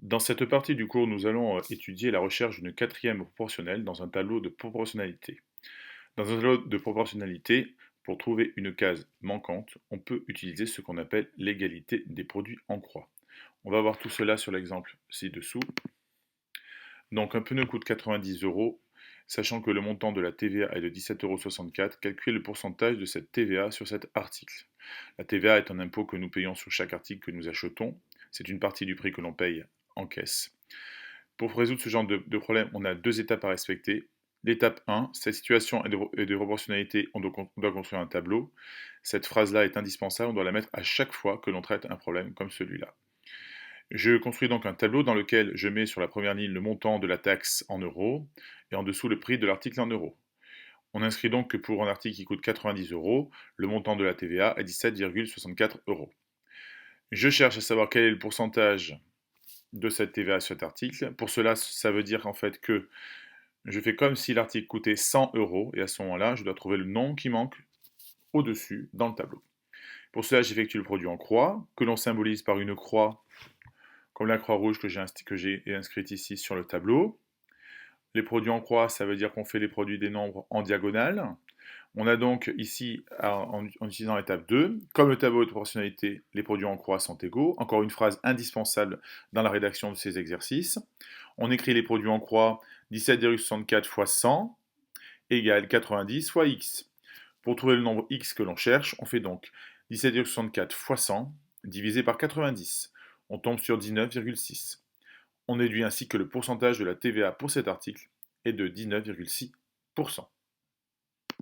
Dans cette partie du cours, nous allons étudier la recherche d'une quatrième proportionnelle dans un tableau de proportionnalité. Dans un tableau de proportionnalité, pour trouver une case manquante, on peut utiliser ce qu'on appelle l'égalité des produits en croix. On va voir tout cela sur l'exemple ci-dessous. Donc un pneu coûte 90 euros, sachant que le montant de la TVA est de 17,64 euros, calculez le pourcentage de cette TVA sur cet article. La TVA est un impôt que nous payons sur chaque article que nous achetons. C'est une partie du prix que l'on paye en caisse. Pour résoudre ce genre de problème, on a deux étapes à respecter. L'étape 1, cette situation est de proportionnalité, on doit construire un tableau. Cette phrase-là est indispensable, on doit la mettre à chaque fois que l'on traite un problème comme celui-là. Je construis donc un tableau dans lequel je mets sur la première ligne le montant de la taxe en euros et en dessous le prix de l'article en euros. On inscrit donc que pour un article qui coûte 90 euros, le montant de la TVA est 17,64 euros. Je cherche à savoir quel est le pourcentage de cette TVA sur cet article. Pour cela, ça veut dire en fait que je fais comme si l'article coûtait 100 euros et à ce moment-là, je dois trouver le nom qui manque au-dessus dans le tableau. Pour cela, j'effectue le produit en croix, que l'on symbolise par une croix, comme la croix rouge que j'ai inscrite ici sur le tableau. Les produits en croix, ça veut dire qu'on fait les produits des nombres en diagonale. On a donc ici, en utilisant l'étape 2, comme le tableau de proportionnalité, les produits en croix sont égaux. Encore une phrase indispensable dans la rédaction de ces exercices. On écrit les produits en croix 17,64 fois 100 égale 90 fois x. Pour trouver le nombre x que l'on cherche, on fait donc 17,64 fois 100 divisé par 90. On tombe sur 19,6. On déduit ainsi que le pourcentage de la TVA pour cet article est de 19,6%.